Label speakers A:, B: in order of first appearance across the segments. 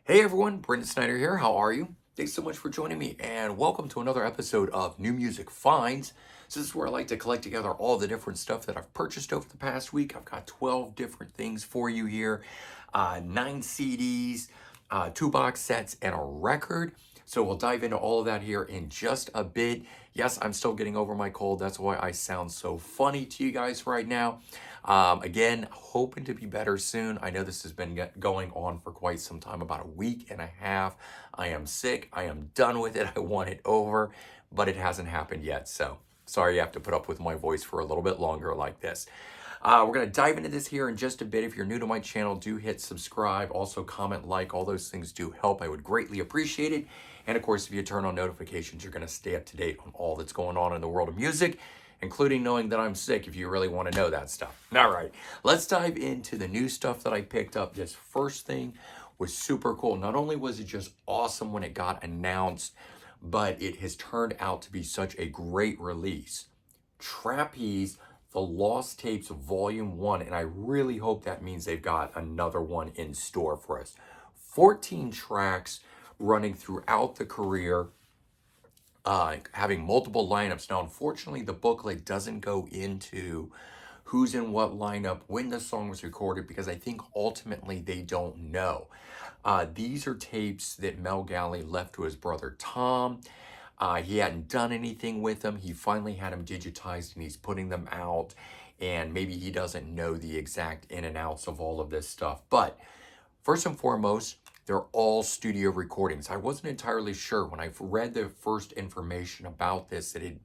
A: Hey everyone, Brendan Snyder here. How are you? Thanks so much for joining me and welcome to another episode of New Music Finds. So this is where I like to collect together all the different stuff that I've purchased over the past week. I've got 12 different things for you here, 9 CDs, 2 box sets, and a record. So we'll dive into all of that here in just a bit. Yes, I'm still getting over my cold. That's why I sound so funny to you guys right now. Again, hoping to be better soon. I know this has been going on for quite some time, about a week and a half. I am sick. I am done with it. I want it over, but it hasn't happened yet. So sorry you have to put up with my voice for a little bit longer like this. We're going to dive into this here in just a bit. If you're new to my channel, do hit subscribe. Also, comment, like. All those things do help. I would greatly appreciate it. And of course, if you turn on notifications, you're going to stay up to date on all that's going on in the world of music, including knowing that I'm sick if you really want to know that stuff. All right, let's dive into the new stuff that I picked up. This first thing was super cool. Not only was it just awesome when it got announced, but it has turned out to be such a great release. Trapeze, The Lost Tapes Volume 1, and I really hope that means they've got another one in store for us. 14 tracks running throughout the career, having multiple lineups. Now, unfortunately, the booklet doesn't go into who's in what lineup, when the song was recorded, because I think ultimately they don't know. These are tapes that Mel Galley left to his brother Tom. He hadn't done anything with them. He finally had them digitized and he's putting them out. And maybe he doesn't know the exact in and outs of all of this stuff. But first and foremost, they're all studio recordings. I wasn't entirely sure when I read the first information about this that it,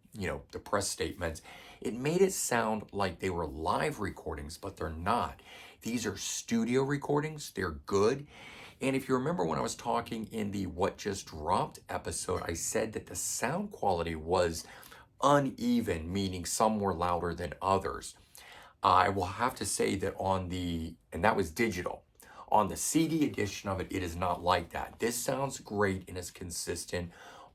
A: the press statements, it made it sound like they were live recordings, but they're not. These are studio recordings. They're good. And if you remember when I was talking in the What Just Dropped episode, I said that the sound quality was uneven, meaning some were louder than others. I will have to say that and that was digital. On the CD edition of it, it is not like that. This sounds great and is consistent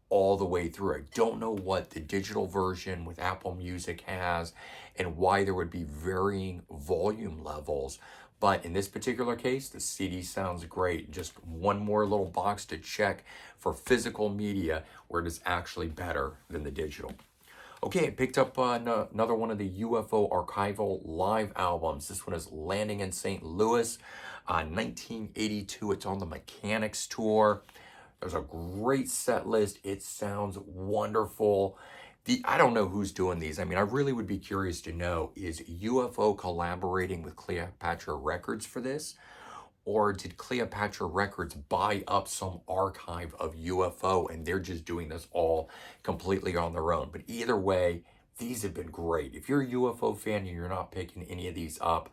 A: all the way through. I don't know what the digital version with Apple Music has and why there would be varying volume levels. But in this particular case, the CD sounds great. Just one more little box to check for physical media where it is actually better than the digital. Okay, I picked up another one of the UFO archival live albums. This one is Landing in St. Louis, 1982. It's on the Mechanics tour. There's a great set list. It sounds wonderful. I don't know who's doing these. I mean, I really would be curious to know, is UFO collaborating with Cleopatra Records for this? Or did Cleopatra Records buy up some archive of UFO and they're just doing this all completely on their own? But either way, these have been great. If you're a UFO fan and you're not picking any of these up,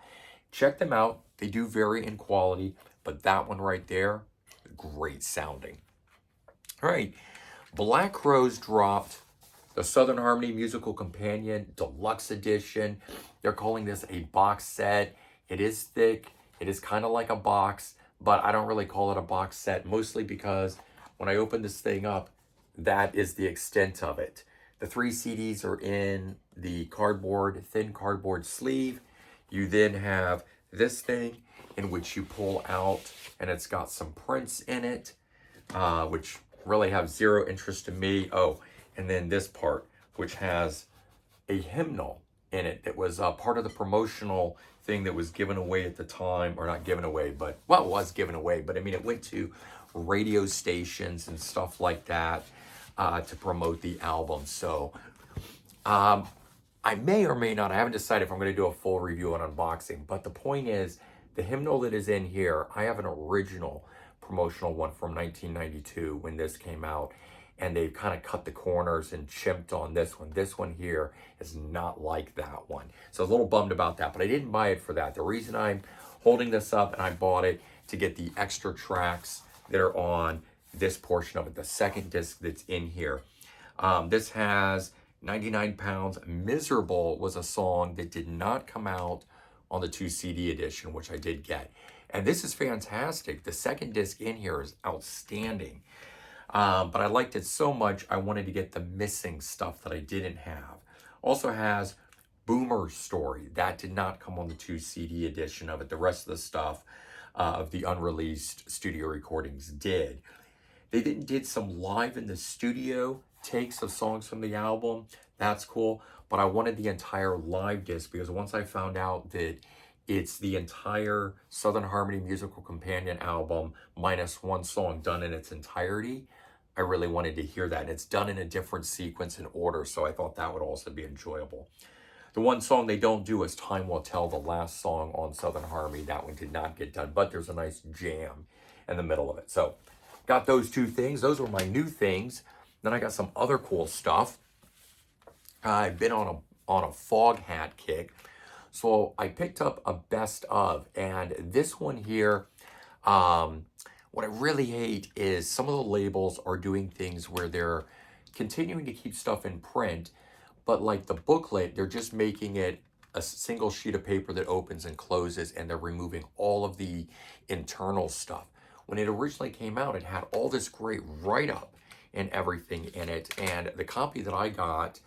A: check them out. They do vary in quality, but that one right there, great sounding. All right, Black Rose dropped the Southern Harmony Musical Companion Deluxe Edition. They're calling this a box set. It is thick. It is kind of like a box, but I don't really call it a box set, mostly because when I open this thing up, that is the extent of it. The 3 CDs are in the thin cardboard sleeve. You then have this thing in which you pull out, and it's got some prints in it, which really have zero interest to me. Oh, and then this part, which has a hymnal in it that was part of the promotional thing that was given away at the time, or not given away, but, well, it was given away, but I mean, it went to radio stations and stuff like that to promote the album. So I may or may not, I haven't decided if I'm going to do a full review and unboxing, but the point is, the hymnal that is in here, I have an original promotional one from 1992 when this came out, and they've kind of cut the corners and chimped on this one. This one here is not like that one. So I was a little bummed about that, but I didn't buy it for that. The reason I'm holding this up, and I bought it to get the extra tracks that are on this portion of it, the second disc that's in here. This has 99 Pounds. Miserable was a song that did not come out on the 2 CD edition, which I did get. And this is fantastic. The second disc in here is outstanding. But I liked it so much, I wanted to get the missing stuff that I didn't have. Also has Boomer's Story. That did not come on the 2 CD edition of it. The rest of the stuff of the unreleased studio recordings did. They then did some live in the studio takes of songs from the album. That's cool. But I wanted the entire live disc because once I found out that it's the entire Southern Harmony Musical Companion album minus one song done in its entirety, I really wanted to hear that. And it's done in a different sequence and order, so I thought that would also be enjoyable. The one song they don't do is Time Will Tell, the last song on Southern Harmony. That one did not get done, but there's a nice jam in the middle of it. So got those two things. Those were my new things. Then I got some other cool stuff. I've been on a Foghat kick. So I picked up a best of, and this one here, what I really hate is some of the labels are doing things where they're continuing to keep stuff in print, but like the booklet, they're just making it a single sheet of paper that opens and closes, and they're removing all of the internal stuff. When it originally came out, it had all this great write-up and everything in it, and the copy that I got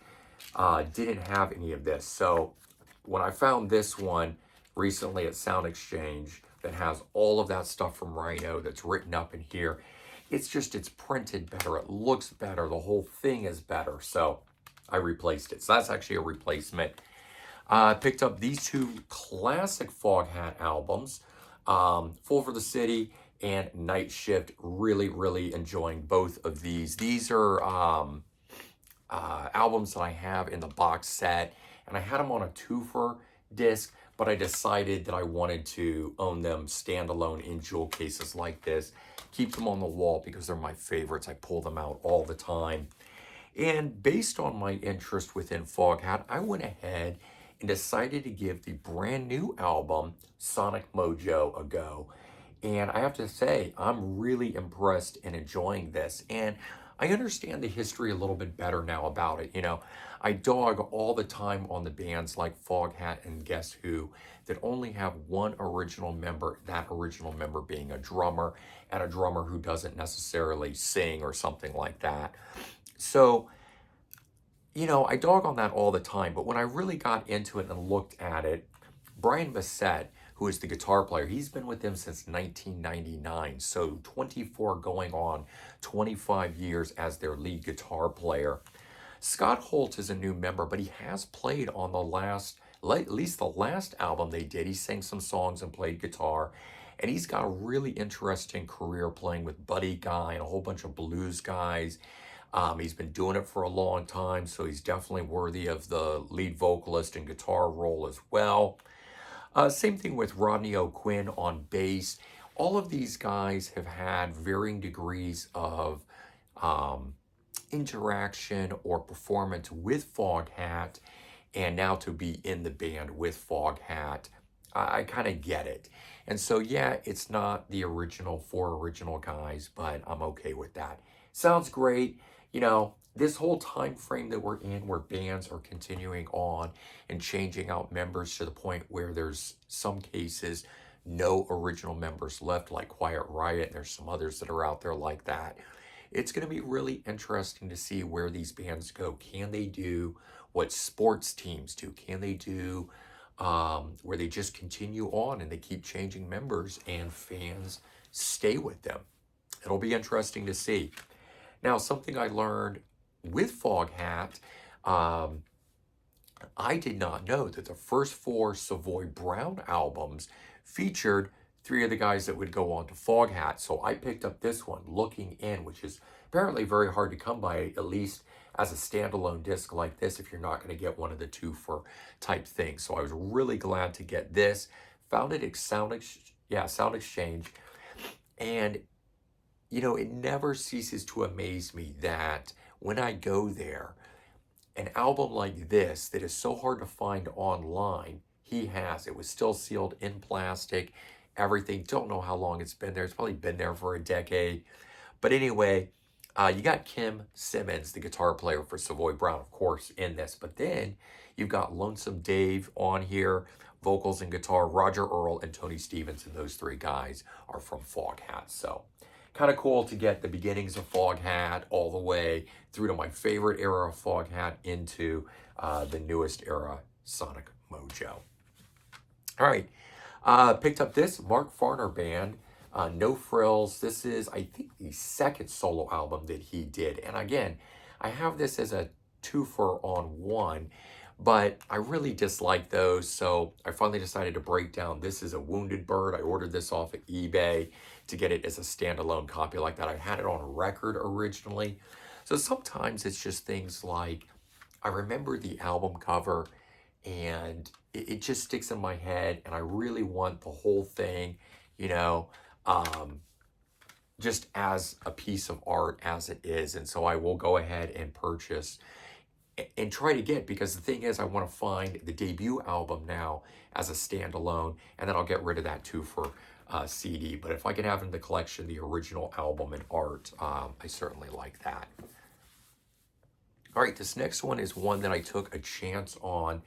A: didn't have any of this. So when I found this one recently at Sound Exchange that has all of that stuff from Rhino that's written up in here, it's printed better, it looks better, the whole thing is better. So I replaced it. So that's actually a replacement. I picked up these two classic Foghat albums, Full for the City and Night Shift. Really, really enjoying both of these. These are albums that I have in the box set, and I had them on a twofer disc, but I decided that I wanted to own them standalone in jewel cases like this. Keep them on the wall because they're my favorites. I pull them out all the time. And based on my interest within Foghat, I went ahead and decided to give the brand new album, Sonic Mojo, a go. And I have to say, I'm really impressed and enjoying this. And I understand the history a little bit better now about it. You know, I dog all the time on the bands like Foghat and Guess Who that only have one original member, that original member being a drummer, and a drummer who doesn't necessarily sing or something like that. So, you know, I dog on that all the time, but when I really got into it and looked at it, Brian Bassett, who is the guitar player, he's been with them since 1999, so 24 going on 25 years as their lead guitar player. Scott Holt is a new member, but he has played on at least the last album they did. He sang some songs and played guitar, and he's got a really interesting career playing with Buddy Guy and a whole bunch of blues guys. He's been doing it for a long time, so he's definitely worthy of the lead vocalist and guitar role as well. Same thing with Rodney O'Quinn on bass. All of these guys have had varying degrees of interaction or performance with Foghat, and now to be in the band with Foghat, I kind of get it. And so, yeah, it's not the four original guys, but I'm okay with that. Sounds great. You know, this whole time frame that we're in where bands are continuing on and changing out members to the point where there's some cases no original members left, like Quiet Riot, and there's some others that are out there like that. It's going to be really interesting to see where these bands go. Can they do what sports teams do? Can they do where they just continue on and they keep changing members and fans stay with them? It'll be interesting to see. Now, something I learned with Foghat, I did not know that the first four Savoy Brown albums featured three of the guys that would go on to Foghat. So I picked up this one, Looking In, which is apparently very hard to come by, at least as a standalone disc like this, if you're not going to get one of the two for type things. So I was really glad to get this. Found it at Sound Exchange. And you know, it never ceases to amaze me that when I go there, an album like this that is so hard to find online, he has. It was still sealed in plastic, everything. Don't know how long it's been there. It's probably been there for a decade. But anyway, you got Kim Simmons, the guitar player for Savoy Brown, of course, in this. But then you've got Lonesome Dave on here, vocals and guitar, Roger Earl and Tony Stevens, and those three guys are from Foghat. So kind of cool to get the beginnings of Foghat all the way through to my favorite era of Foghat into the newest era, Sonic Mojo. All right. Picked up this Mark Farner band, No Frills. This is, I think, the second solo album that he did. And again, I have this as a two-for on one, but I really dislike those. So I finally decided to break down. This is a Wounded Bird. I ordered this off of eBay to get it as a standalone copy like that. I had it on record originally. So sometimes it's just things like I remember the album cover and it just sticks in my head and I really want the whole thing, you know, um, just as a piece of art as it is. And so I will go ahead and purchase and try to get, because the thing is I want to find the debut album now as a standalone, and then I'll get rid of that too for CD. But if I can have in the collection the original album and art, I certainly like that. All right, this next one is one that I took a chance on.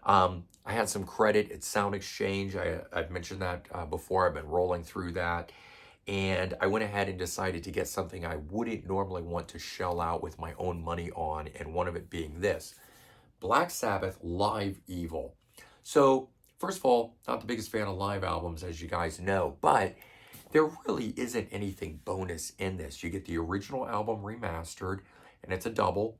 A: I had some credit at Sound Exchange. I've mentioned that before. I've been rolling through that. And I went ahead and decided to get something I wouldn't normally want to shell out with my own money on, and one of it being this Black Sabbath Live Evil. So, first of all, not the biggest fan of live albums, as you guys know, but there really isn't anything bonus in this. You get the original album remastered, and it's a double.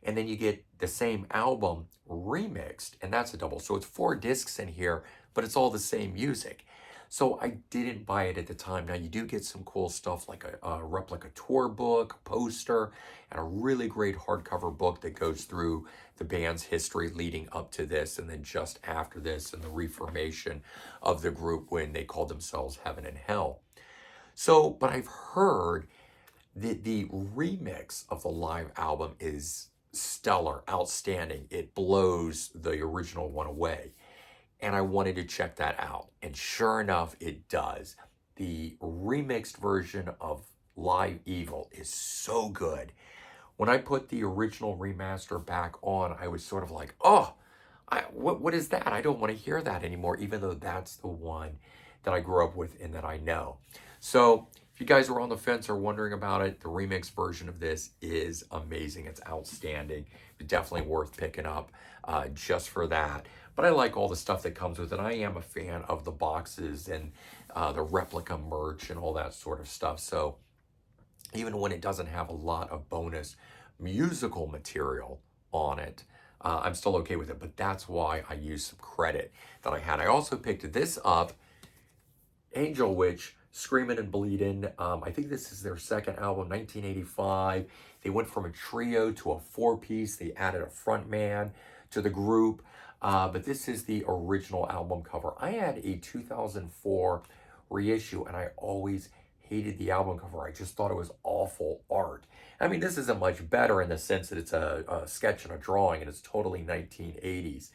A: And then you get the same album remixed, and that's a double. So it's 4 discs in here, but it's all the same music. So I didn't buy it at the time. Now you do get some cool stuff like a replica tour book, poster, and a really great hardcover book that goes through the band's history leading up to this and then just after this and the reformation of the group when they called themselves Heaven and Hell. So, but I've heard that the remix of the live album is stellar, outstanding. It blows the original one away. And I wanted to check that out. And sure enough, it does. The remixed version of Live Evil is so good. When I put the original remaster back on, I was sort of like, oh, what is that? I don't want to hear that anymore, even though that's the one that I grew up with and that I know. So if you guys were on the fence or wondering about it, the remix version of this is amazing. It's outstanding. Definitely worth picking up just for that. But I like all the stuff that comes with it. I am a fan of the boxes and the replica merch and all that sort of stuff. So even when it doesn't have a lot of bonus musical material on it, I'm still okay with it. But that's why I used some credit that I had. I also picked this up, Angel Witch, Screamin' and Bleedin'. I think this is their second album, 1985. They went from a trio to a 4-piece. They added a front man to the group. But this is the original album cover. I had a 2004 reissue, and I always hated the album cover. I just thought it was awful art. I mean, this isn't much better in the sense that it's a sketch and a drawing, and it's totally 1980s.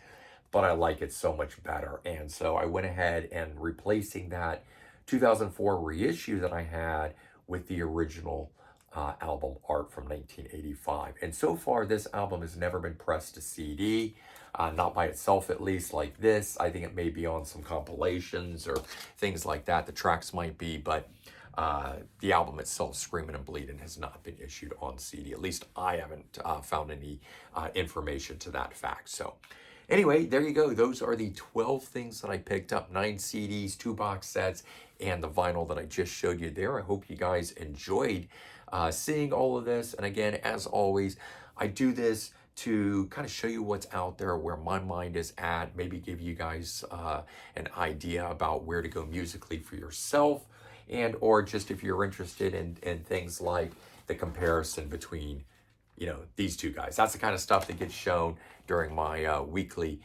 A: But I like it so much better. And so I went ahead and replacing that 2004 reissue that I had with the original album art from 1985. And so far, this album has never been pressed to CD. Not by itself, at least, like this. I think it may be on some compilations or things like that. The tracks might be, but the album itself, Screamin' and Bleedin', has not been issued on CD. At least I haven't found any information to that fact. So anyway, there you go. Those are the 12 things that I picked up. 9 CDs, 2 box sets, and the vinyl that I just showed you there. I hope you guys enjoyed seeing all of this. And again, as always, I do this to kind of show you what's out there, where my mind is at, maybe give you guys an idea about where to go musically for yourself, and or just if you're interested in things like the comparison between, you know, these two guys. That's the kind of stuff that gets shown during my weekly,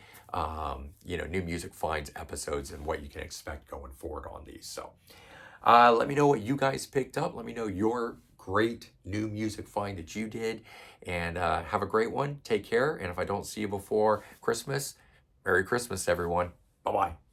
A: new music finds episodes and what you can expect going forward on these. So let me know what you guys picked up. Let me know your great new music find that you did, and have a great one. Take care, and if I don't see you before Christmas, Merry Christmas, everyone. Bye-bye.